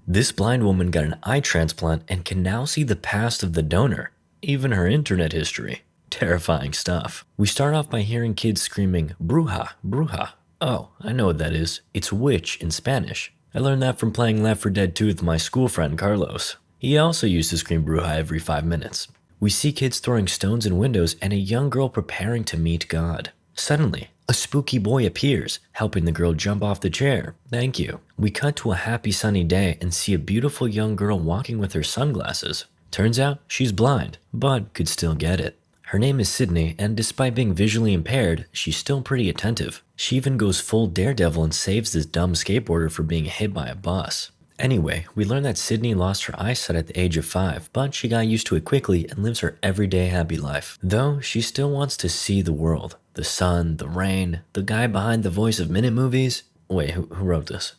This blind woman got an eye transplant and can now see the past of the donor, even her internet history. Terrifying stuff. We start off by hearing kids screaming, bruja, bruja. Oh, I know what that is. It's witch in Spanish. I learned that from playing Left 4 Dead 2 with my school friend Carlos. He also used to scream bruja every 5 minutes. We see kids throwing stones in windows and a young girl preparing to meet God. Suddenly, a spooky boy appears, helping the girl jump off the chair. Thank you. We cut to a happy sunny day and see a beautiful young girl walking with her sunglasses. Turns out she's blind, but could still get it. Her name is Sidney, and despite being visually impaired, she's still pretty attentive. She even goes full daredevil and saves this dumb skateboarder from being hit by a bus. Anyway, we learn that Sidney lost her eyesight at the age of 5, but she got used to it quickly and lives her everyday happy life. Though, she still wants to see the world. The sun, the rain, the guy behind the voice of Minute Movies. Wait, who wrote this?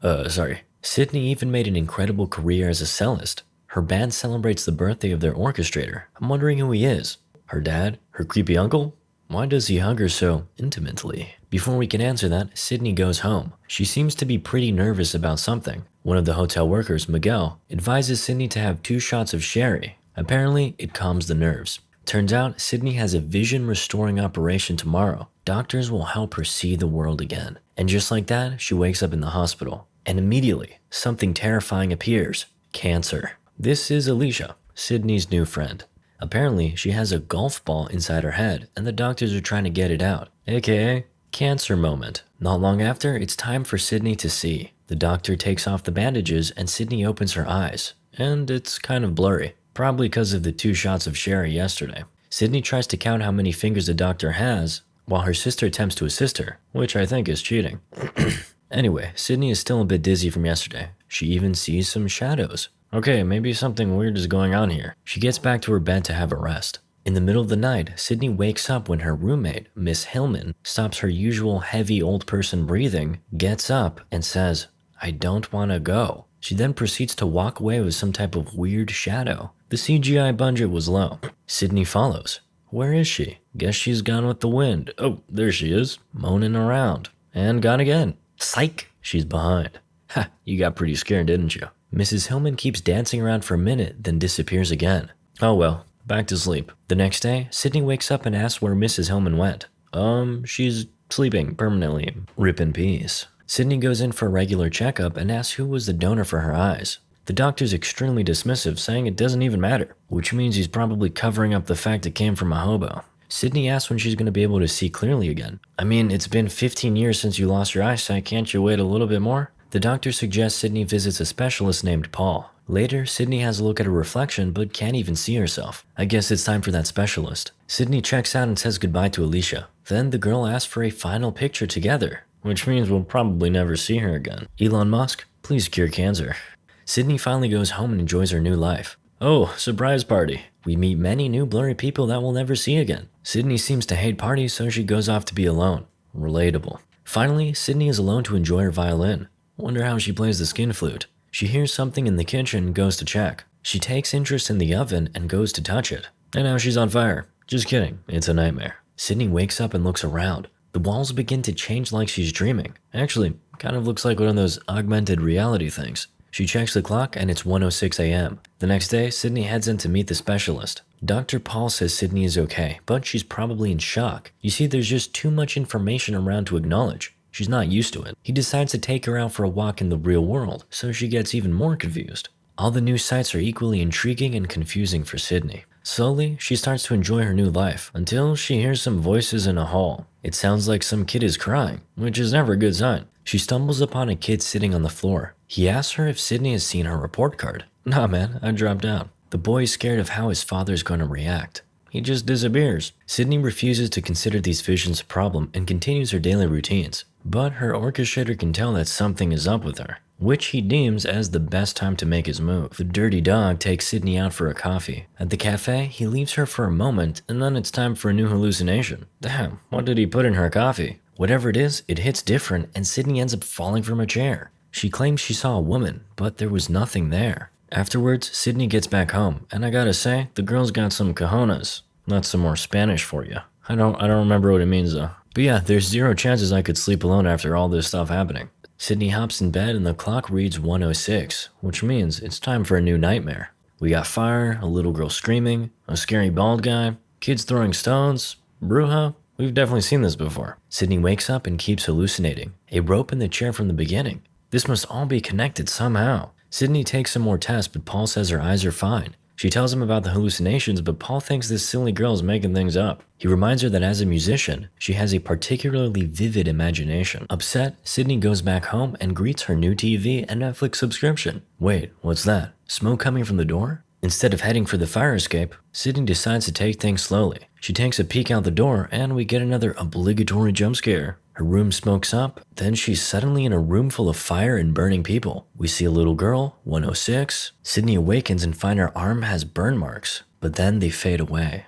Sorry. Sidney even made an incredible career as a cellist. Her band celebrates the birthday of their orchestrator. I'm wondering who he is. Her dad? Her creepy uncle? Why does he hug her so intimately? Before we can answer that, Sidney goes home. She seems to be pretty nervous about something. One of the hotel workers, Miguel, advises Sidney to have 2 shots of sherry. Apparently, it calms the nerves. Turns out, Sidney has a vision restoring operation tomorrow. Doctors will help her see the world again. And just like that, she wakes up in the hospital. And immediately, something terrifying appears. Cancer. This is Alicia, Sidney's new friend. Apparently, she has a golf ball inside her head, and the doctors are trying to get it out, aka cancer moment. Not long after, it's time for Sidney to see. The doctor takes off the bandages, and Sidney opens her eyes. And it's kind of blurry, probably because of the 2 shots of sherry yesterday. Sidney tries to count how many fingers the doctor has, while her sister attempts to assist her, which I think is cheating. Anyway, Sidney is still a bit dizzy from yesterday. She even sees some shadows. Okay, maybe something weird is going on here. She gets back to her bed to have a rest. In the middle of the night, Sidney wakes up when her roommate, Miss Hillman, stops her usual heavy old person breathing, gets up, and says, I don't want to go. She then proceeds to walk away with some type of weird shadow. The CGI budget was low. Sidney follows. Where is she? Guess she's gone with the wind. Oh, there she is, moaning around. And gone again. Psych! She's behind. Ha, you got pretty scared, didn't you? Mrs. Hillman keeps dancing around for a minute, then disappears again. Oh well, back to sleep. The next day, Sidney wakes up and asks where Mrs. Hillman went. She's sleeping permanently. Rip in peace. Sidney goes in for a regular checkup and asks who was the donor for her eyes. The doctor's extremely dismissive, saying it doesn't even matter, which means he's probably covering up the fact it came from a hobo. Sidney asks when she's going to be able to see clearly again. I mean, it's been 15 years since you lost your eyesight, can't you wait a little bit more? The doctor suggests Sidney visits a specialist named Paul. Later, Sidney has a look at her reflection but can't even see herself. I guess it's time for that specialist. Sidney checks out and says goodbye to Alicia. Then the girl asks for a final picture together, which means we'll probably never see her again. Elon Musk, please cure cancer. Sidney finally goes home and enjoys her new life. Oh, surprise party. We meet many new blurry people that we'll never see again. Sidney seems to hate parties, so she goes off to be alone. Relatable. Finally, Sidney is alone to enjoy her violin. Wonder how she plays the skin flute. She hears something in the kitchen and goes to check. She takes interest in the oven and goes to touch it. And now she's on fire. Just kidding, it's a nightmare. Sidney wakes up and looks around. The walls begin to change like she's dreaming. Actually, kind of looks like one of those augmented reality things. She checks the clock and it's 1:06 a.m. The next day, Sidney heads in to meet the specialist. Dr. Paul says Sidney is okay, but she's probably in shock. You see, there's just too much information around to acknowledge. She's not used to it. He decides to take her out for a walk in the real world, so she gets even more confused. All the new sights are equally intriguing and confusing for Sidney. Slowly, she starts to enjoy her new life, until she hears some voices in a hall. It sounds like some kid is crying, which is never a good sign. She stumbles upon a kid sitting on the floor. He asks her if Sidney has seen her report card. Nah man, I dropped out. The boy is scared of how his father's going to react. He just disappears. Sidney refuses to consider these visions a problem and continues her daily routines. But her orchestrator can tell that something is up with her, which he deems as the best time to make his move. The dirty dog takes Sidney out for a coffee. At the cafe, he leaves her for a moment, and then it's time for a new hallucination. Damn, what did he put in her coffee? Whatever it is, it hits different, and Sidney ends up falling from a chair. She claims she saw a woman, but there was nothing there. Afterwards, Sidney gets back home, and I gotta say, the girl's got some cojones. That's some more Spanish for you. I don't remember what it means though. But yeah, there's zero chances I could sleep alone after all this stuff happening. Sidney hops in bed and the clock reads 1:06, which means it's time for a new nightmare. We got fire, a little girl screaming, a scary bald guy, kids throwing stones, bruja. We've definitely seen this before. Sidney wakes up and keeps hallucinating. A rope in the chair from the beginning. This must all be connected somehow. Sidney takes some more tests, but Paul says her eyes are fine. She tells him about the hallucinations, but Paul thinks this silly girl is making things up. He reminds her that as a musician, she has a particularly vivid imagination. Upset, Sidney goes back home and greets her new TV and Netflix subscription. Wait, what's that? Smoke coming from the door? Instead of heading for the fire escape, Sidney decides to take things slowly. She takes a peek out the door and we get another obligatory jump scare. Her room smokes up, then she's suddenly in a room full of fire and burning people. We see a little girl, 1:06. Sidney awakens and finds her arm has burn marks, but then they fade away.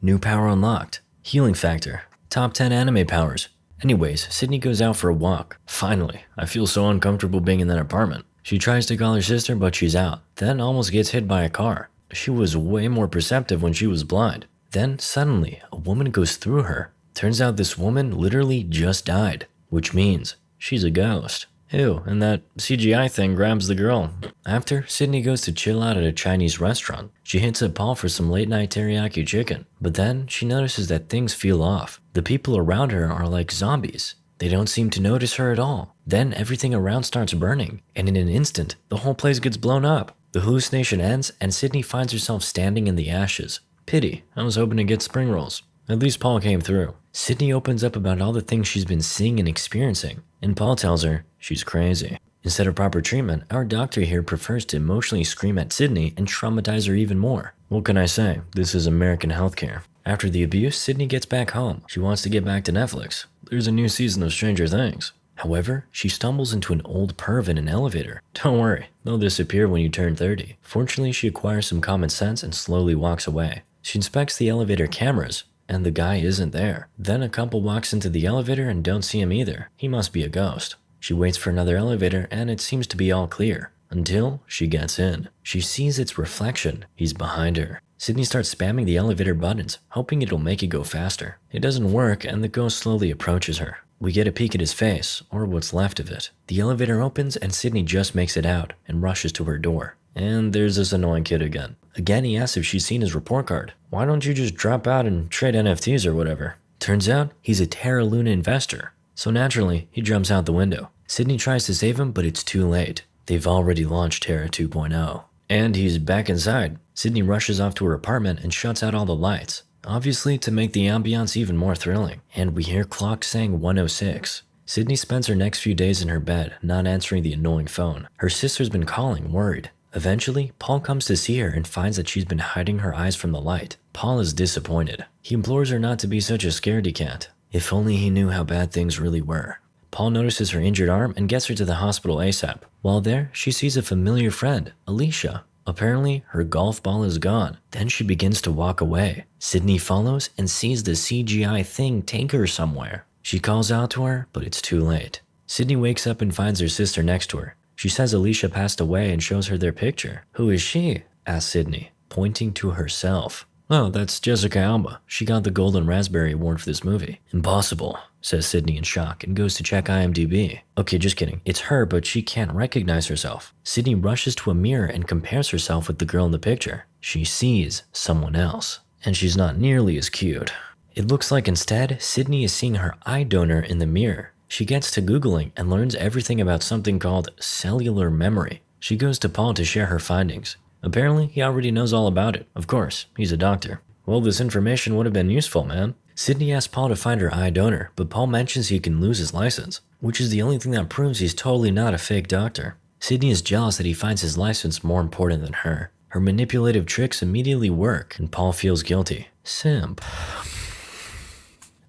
New power unlocked. Healing factor. Top 10 anime powers. Anyways, Sidney goes out for a walk. Finally, I feel so uncomfortable being in that apartment. She tries to call her sister, but she's out, then almost gets hit by a car. She was way more perceptive when she was blind. Then, suddenly, a woman goes through her. Turns out this woman literally just died, which means she's a ghost. Ew, and that CGI thing grabs the girl. After, Sidney goes to chill out at a Chinese restaurant. She hits up Paul for some late-night teriyaki chicken, but then she notices that things feel off. The people around her are like zombies. They don't seem to notice her at all. Then everything around starts burning, and in an instant, the whole place gets blown up. The hallucination ends, and Sidney finds herself standing in the ashes. Pity, I was hoping to get spring rolls. At least Paul came through. Sidney opens up about all the things she's been seeing and experiencing, and Paul tells her she's crazy. Instead of proper treatment, our doctor here prefers to emotionally scream at Sidney and traumatize her even more. What can I say? This is American healthcare. After the abuse, Sidney gets back home. She wants to get back to Netflix. There's a new season of Stranger Things. However, she stumbles into an old perv in an elevator. Don't worry, they'll disappear when you turn 30. Fortunately, she acquires some common sense and slowly walks away. She inspects the elevator cameras, and the guy isn't there. Then a couple walks into the elevator and don't see him either. He must be a ghost. She waits for another elevator and it seems to be all clear. Until she gets in. She sees its reflection. He's behind her. Sidney starts spamming the elevator buttons, hoping it'll make it go faster. It doesn't work and the ghost slowly approaches her. We get a peek at his face, or what's left of it. The elevator opens and Sidney just makes it out and rushes to her door. And there's this annoying kid again. Again, he asks if she's seen his report card. Why don't you just drop out and trade NFTs or whatever? Turns out, he's a Terra Luna investor. So naturally, he jumps out the window. Sidney tries to save him, but it's too late. They've already launched Terra 2.0. And he's back inside. Sidney rushes off to her apartment and shuts out all the lights. Obviously, to make the ambiance even more thrilling. And we hear clocks saying 1:06. Sidney spends her next few days in her bed, not answering the annoying phone. Her sister's been calling, worried. Eventually, Paul comes to see her and finds that she's been hiding her eyes from the light. Paul is disappointed. He implores her not to be such a scaredy cat. If only he knew how bad things really were. Paul notices her injured arm and gets her to the hospital ASAP. While there, she sees a familiar friend, Alicia. Apparently, her golf ball is gone. Then she begins to walk away. Sidney follows and sees the CGI thing take her somewhere. She calls out to her, but it's too late. Sidney wakes up and finds her sister next to her. She says Alicia passed away and shows her their picture. Who is she? Asks Sidney, pointing to herself. Oh, that's Jessica Alba. She got the Golden Raspberry Award for this movie. Impossible, says Sidney in shock and goes to check IMDb. Okay, just kidding. It's her, but she can't recognize herself. Sidney rushes to a mirror and compares herself with the girl in the picture. She sees someone else, and she's not nearly as cute. It looks like instead, Sidney is seeing her eye donor in the mirror. She gets to Googling and learns everything about something called cellular memory. She goes to Paul to share her findings. Apparently, he already knows all about it. Of course, he's a doctor. Well, this information would have been useful, man. Sidney asks Paul to find her eye donor, but Paul mentions he can lose his license, which is the only thing that proves he's totally not a fake doctor. Sidney is jealous that he finds his license more important than her. Her manipulative tricks immediately work, and Paul feels guilty. Simp.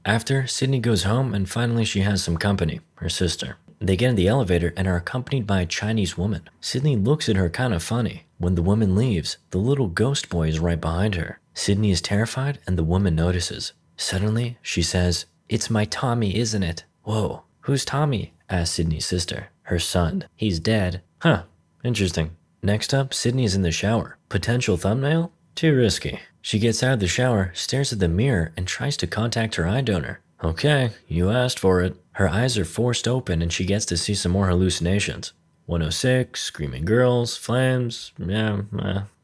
After, Sidney goes home and finally she has some company, her sister. They get in the elevator and are accompanied by a Chinese woman. Sidney looks at her kind of funny. When the woman leaves, the little ghost boy is right behind her. Sidney is terrified and the woman notices. Suddenly, she says, "It's my Tommy, isn't it?" Whoa, who's Tommy? Asks Sidney's sister. Her son. He's dead. Huh, interesting. Next up, Sidney is in the shower. Potential thumbnail? Too risky. She gets out of the shower, stares at the mirror, and tries to contact her eye donor. Okay, you asked for it. Her eyes are forced open and she gets to see some more hallucinations. 106, screaming girls, flames. Yeah,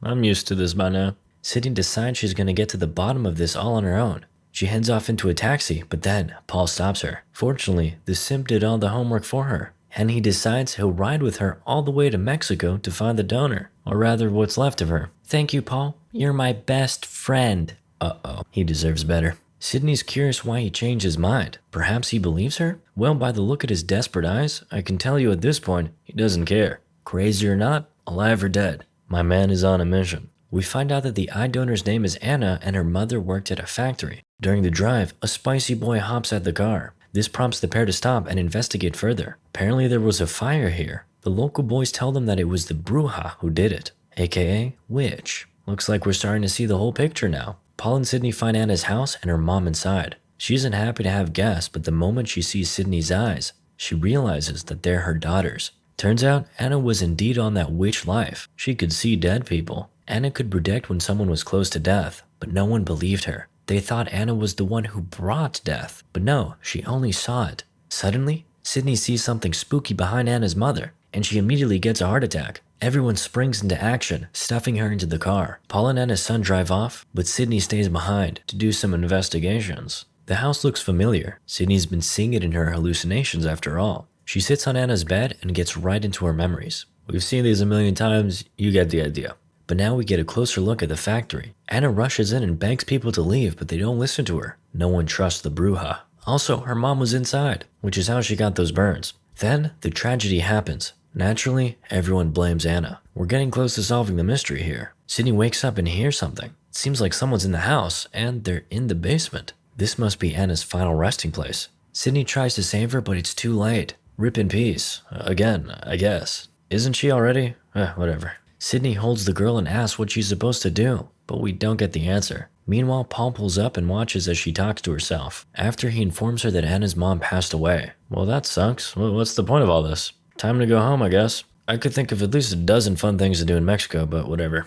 I'm used to this by now. Sidney decides she's gonna get to the bottom of this all on her own. She heads off into a taxi, but then Paul stops her. Fortunately, the simp did all the homework for her, and he decides he'll ride with her all the way to Mexico to find the donor, or rather what's left of her. Thank you, Paul. You're my best friend. Uh-oh, he deserves better. Sidney's curious why he changed his mind. Perhaps he believes her? Well, by the look at his desperate eyes, I can tell you at this point, he doesn't care. Crazy or not, alive or dead, my man is on a mission. We find out that the eye donor's name is Anna and her mother worked at a factory. During the drive, a spicy boy hops at the car. This prompts the pair to stop and investigate further. Apparently there was a fire here. The local boys tell them that it was the bruja who did it, aka witch. Looks like we're starting to see the whole picture now. Paul and Sidney find Anna's house and her mom inside. She isn't happy to have guests, but the moment she sees Sidney's eyes, she realizes that they're her daughters. Turns out Anna was indeed on that witch life. She could see dead people. Anna could predict when someone was close to death, but no one believed her. They thought Anna was the one who brought death, but no, she only saw it. Suddenly, Sidney sees something spooky behind Anna's mother, and she immediately gets a heart attack. Everyone springs into action, stuffing her into the car. Paul and Anna's son drive off, but Sidney stays behind to do some investigations. The house looks familiar. Sidney's been seeing it in her hallucinations after all. She sits on Anna's bed and gets right into her memories. We've seen these a million times, you get the idea. But now we get a closer look at the factory. Anna rushes in and begs people to leave, but they don't listen to her. No one trusts the bruja. Also, her mom was inside, which is how she got those burns. Then, the tragedy happens. Naturally, everyone blames Anna. We're getting close to solving the mystery here. Sidney wakes up and hears something. It seems like someone's in the house, and they're in the basement. This must be Anna's final resting place. Sidney tries to save her, but it's too late. Rip in peace. Again, I guess. Isn't she already? Whatever. Sidney holds the girl and asks what she's supposed to do, but we don't get the answer. Meanwhile, Paul pulls up and watches as she talks to herself, after he informs her that Anna's mom passed away. Well, that sucks. What's the point of all this? Time to go home, I guess. I could think of at least a dozen fun things to do in Mexico, but whatever.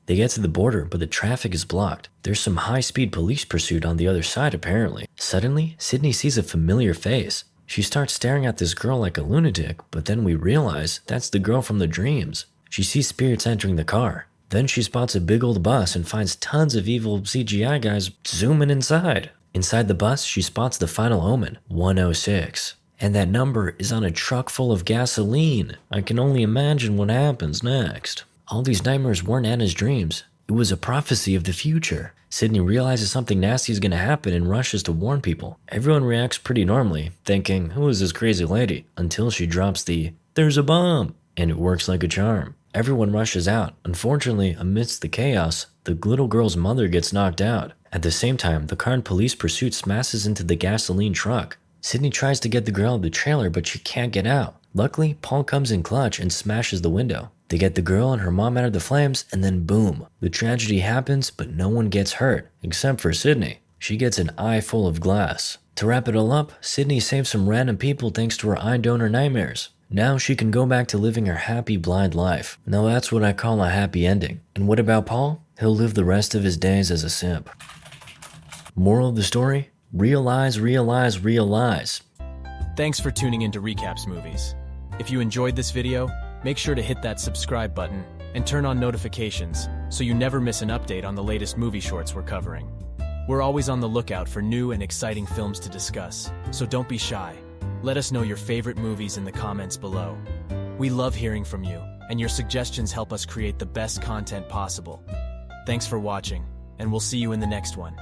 They get to the border, but the traffic is blocked. There's some high-speed police pursuit on the other side, apparently. Suddenly, Sidney sees a familiar face. She starts staring at this girl like a lunatic, but then we realize that's the girl from the dreams. She sees spirits entering the car. Then she spots a big old bus and finds tons of evil CGI guys zooming inside. Inside the bus, she spots the final omen, 106. And that number is on a truck full of gasoline. I can only imagine what happens next. All these nightmares weren't Anna's dreams. It was a prophecy of the future. Sidney realizes something nasty is going to happen and rushes to warn people. Everyone reacts pretty normally, thinking, who is this crazy lady? Until she drops the, there's a bomb. And it works like a charm. Everyone rushes out. Unfortunately, amidst the chaos, the little girl's mother gets knocked out. At the same time, the car in police pursuit smashes into the gasoline truck. Sidney tries to get the girl out of the trailer, but she can't get out. Luckily, Paul comes in clutch and smashes the window. They get the girl and her mom out of the flames, and then boom. The tragedy happens, but no one gets hurt, except for Sidney. She gets an eye full of glass. To wrap it all up, Sidney saves some random people thanks to her eye donor nightmares. Now she can go back to living her happy blind life. Now that's what I call a happy ending. And what about Paul? He'll live the rest of his days as a simp. Moral of the story? Realize, realize, realize. Thanks for tuning in to Recaps Movies. If you enjoyed this video, make sure to hit that subscribe button and turn on notifications so you never miss an update on the latest movie shorts we're covering. We're always on the lookout for new and exciting films to discuss, so don't be shy. Let us know your favorite movies in the comments below. We love hearing from you, and your suggestions help us create the best content possible. Thanks for watching, and we'll see you in the next one.